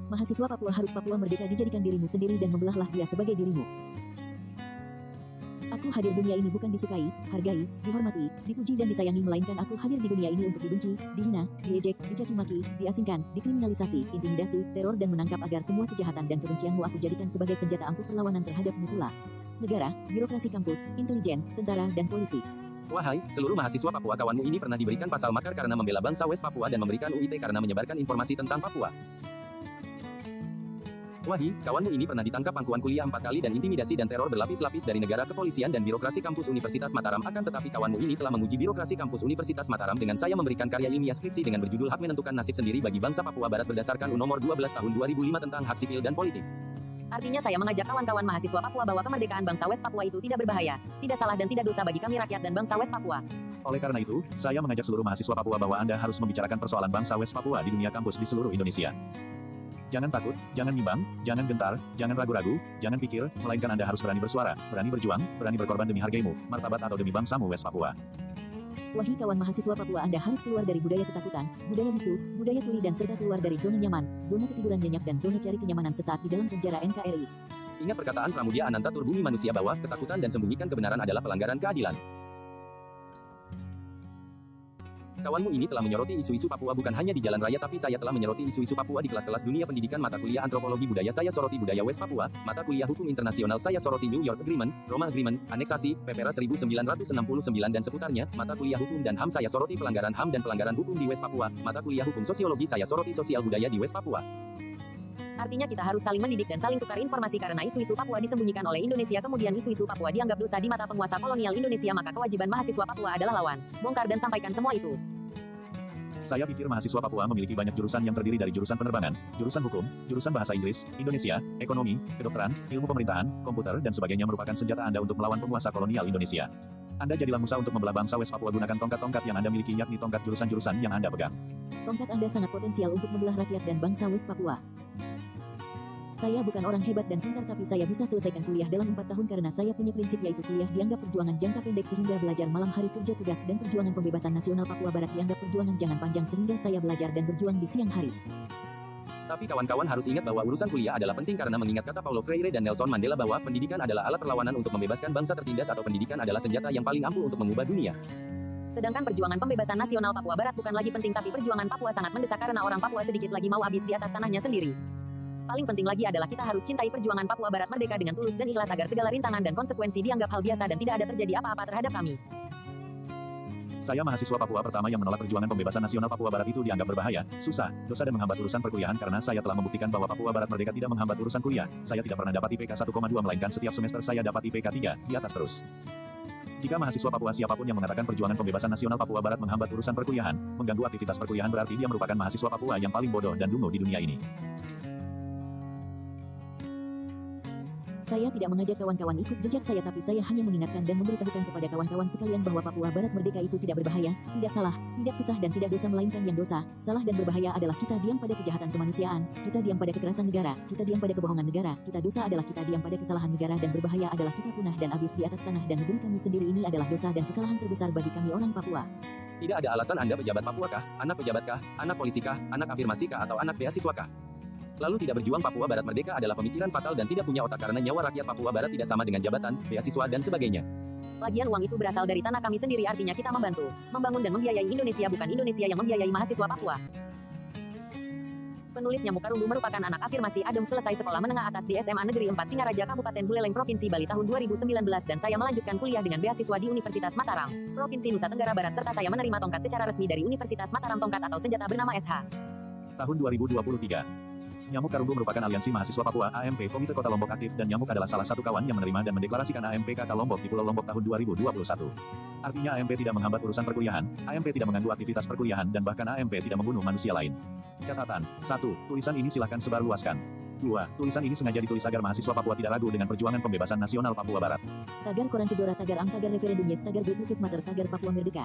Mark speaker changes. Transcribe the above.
Speaker 1: Mahasiswa Papua harus Papua merdeka dijadikan dirimu sendiri dan membelahlah dia sebagai dirimu. Aku hadir dunia ini bukan disukai, hargai, dihormati, dipuji dan disayangi, melainkan aku hadir di dunia ini untuk dibenci, dihina, diejek, dicaci maki, diasingkan, dikriminalisasi, intimidasi, teror dan menangkap agar semua kejahatan dan kebencianmu aku jadikan sebagai senjata ampuh perlawanan terhadapmu pula. Negara, birokrasi kampus, intelijen, tentara, dan polisi.
Speaker 2: Wahai, seluruh mahasiswa Papua, kawanmu ini pernah diberikan pasal makar karena membela bangsa West Papua dan memberikan UIT karena menyebarkan informasi tentang Papua. Wahai, kawanmu ini pernah ditangkap pangkuan kuliah 4 kali dan intimidasi dan teror berlapis-lapis dari negara, kepolisian dan birokrasi kampus Universitas Mataram. Akan tetapi kawanmu ini telah menguji birokrasi kampus Universitas Mataram dengan saya memberikan karya ilmiah skripsi dengan berjudul Hak Menentukan Nasib Sendiri bagi Bangsa Papua Barat berdasarkan UU Nomor 12 Tahun 2005 tentang hak sipil dan politik.
Speaker 3: Artinya saya mengajak kawan-kawan mahasiswa Papua bahwa kemerdekaan bangsa West Papua itu tidak berbahaya, tidak salah dan tidak dosa bagi kami rakyat dan bangsa West Papua.
Speaker 4: Oleh karena itu, saya mengajak seluruh mahasiswa Papua bahwa Anda harus membicarakan persoalan bangsa West Papua di dunia kampus di seluruh Indonesia. Jangan takut, jangan bimbang, jangan gentar, jangan ragu-ragu, jangan pikir, melainkan Anda harus berani bersuara, berani berjuang, berani berkorban demi hargaimu, martabat atau demi bangsamu West Papua.
Speaker 1: Wahai kawan mahasiswa Papua, Anda harus keluar dari budaya ketakutan, budaya bisu, budaya tuli dan serta keluar dari zona nyaman, zona ketiduran nyenyak dan zona cari kenyamanan sesaat di dalam penjara NKRI.
Speaker 2: Ingat perkataan Pramudia Anantatur bumi manusia bahwa ketakutan dan sembunyikan kebenaran adalah pelanggaran keadilan. Kawanmu ini telah menyoroti isu-isu Papua bukan hanya di jalan raya, tapi saya telah menyoroti isu-isu Papua di kelas-kelas dunia pendidikan. Mata kuliah antropologi budaya saya soroti budaya West Papua, mata kuliah hukum internasional saya soroti New York Agreement, Roma Agreement, aneksasi, PPRA 1969 dan seputarnya, mata kuliah hukum dan HAM saya soroti pelanggaran HAM dan pelanggaran hukum di West Papua, mata kuliah hukum sosiologi saya soroti sosial budaya di West Papua.
Speaker 3: Artinya kita harus saling mendidik dan saling tukar informasi karena isu-isu Papua disembunyikan oleh Indonesia, kemudian isu-isu Papua dianggap dosa di mata penguasa kolonial Indonesia, maka kewajiban mahasiswa Papua adalah lawan, bongkar dan sampaikan semua itu.
Speaker 4: Saya pikir mahasiswa Papua memiliki banyak jurusan yang terdiri dari jurusan penerbangan, jurusan hukum, jurusan bahasa Inggris, Indonesia, ekonomi, kedokteran, ilmu pemerintahan, komputer dan sebagainya merupakan senjata Anda untuk melawan penguasa kolonial Indonesia. Anda jadilah musuh untuk membelah bangsa West Papua, gunakan tongkat-tongkat yang Anda miliki, yakni tongkat jurusan-jurusan yang Anda pegang.
Speaker 1: Tongkat Anda sangat potensial untuk membelah rakyat dan bangsa West Papua. Saya bukan orang hebat dan pintar, tapi saya bisa selesaikan kuliah dalam 4 tahun karena saya punya prinsip, yaitu kuliah dianggap perjuangan jangka pendek sehingga belajar malam hari kerja tugas, dan perjuangan pembebasan nasional Papua Barat dianggap perjuangan jangka panjang sehingga saya belajar dan berjuang di siang hari.
Speaker 2: Tapi kawan-kawan harus ingat bahwa urusan kuliah adalah penting karena mengingat kata Paulo Freire dan Nelson Mandela bahwa pendidikan adalah alat perlawanan untuk membebaskan bangsa tertindas, atau pendidikan adalah senjata yang paling ampuh untuk mengubah dunia.
Speaker 3: Sedangkan perjuangan pembebasan nasional Papua Barat bukan lagi penting, tapi perjuangan Papua sangat mendesak karena orang Papua sedikit lagi mau habis di atas tanahnya sendiri. Paling penting lagi adalah kita harus cintai perjuangan Papua Barat merdeka dengan tulus dan ikhlas agar segala rintangan dan konsekuensi dianggap hal biasa dan tidak ada terjadi apa-apa terhadap kami.
Speaker 4: Saya mahasiswa Papua pertama yang menolak perjuangan pembebasan nasional Papua Barat itu dianggap berbahaya, susah, dosa dan menghambat urusan perkuliahan karena saya telah membuktikan bahwa Papua Barat merdeka tidak menghambat urusan kuliah. Saya tidak pernah dapat IPK 1,2 melainkan setiap semester saya dapat IPK 3, di atas terus. Jika mahasiswa Papua siapapun yang mengatakan perjuangan pembebasan nasional Papua Barat menghambat urusan perkuliahan, mengganggu aktivitas perkuliahan, berarti dia merupakan mahasiswa Papua yang paling bodoh dan dungu di dunia ini.
Speaker 1: Saya tidak mengajak kawan-kawan ikut jejak saya, tapi saya hanya mengingatkan dan memberitahukan kepada kawan-kawan sekalian bahwa Papua Barat merdeka itu tidak berbahaya, tidak salah, tidak susah dan tidak dosa, melainkan yang dosa, salah dan berbahaya adalah kita diam pada kejahatan kemanusiaan, kita diam pada kekerasan negara, kita diam pada kebohongan negara, kita dosa adalah kita diam pada kesalahan negara, dan berbahaya adalah kita punah dan habis di atas tanah dan negeri kami sendiri. Ini adalah dosa dan kesalahan terbesar bagi kami orang Papua.
Speaker 2: Tidak ada alasan Anda pejabat Papua kah, anak pejabat kah, anak polisi kah, anak afirmasi kah, atau anak beasiswa kah? Lalu tidak berjuang Papua Barat merdeka adalah pemikiran fatal dan tidak punya otak karena nyawa rakyat Papua Barat tidak sama dengan jabatan, beasiswa dan sebagainya.
Speaker 3: Lagian uang itu berasal dari tanah kami sendiri, artinya kita membantu, membangun dan membiayai Indonesia, bukan Indonesia yang membiayai mahasiswa Papua. Penulisnya Mukarumbu merupakan anak afirmasi Adem, selesai sekolah menengah atas di SMA Negeri 4 Singaraja, Kabupaten Buleleng, Provinsi Bali tahun 2019, dan saya melanjutkan kuliah dengan beasiswa di Universitas Mataram, Provinsi Nusa Tenggara Barat, serta saya menerima tongkat secara resmi dari Universitas Mataram, tongkat atau senjata bernama SH.
Speaker 4: Tahun 2023. Nyamuk Karumbu merupakan aliansi mahasiswa Papua AMP Komite Kota Lombok aktif, dan Nyamuk adalah salah satu kawan yang menerima dan mendeklarasikan AMP KK Lombok di Pulau Lombok tahun 2021. Artinya AMP tidak menghambat urusan perkuliahan, AMP tidak mengganggu aktivitas perkuliahan, dan bahkan AMP tidak membunuh manusia lain. Catatan: 1. Tulisan ini silahkan sebarluaskan. 2. Tulisan ini sengaja ditulis agar mahasiswa Papua tidak ragu dengan perjuangan pembebasan nasional Papua Barat.
Speaker 1: Tagar Koran Kejora, tagar Am, tagar referendum Yes, tagar Great Lives Matter, tagar Papua Merdeka.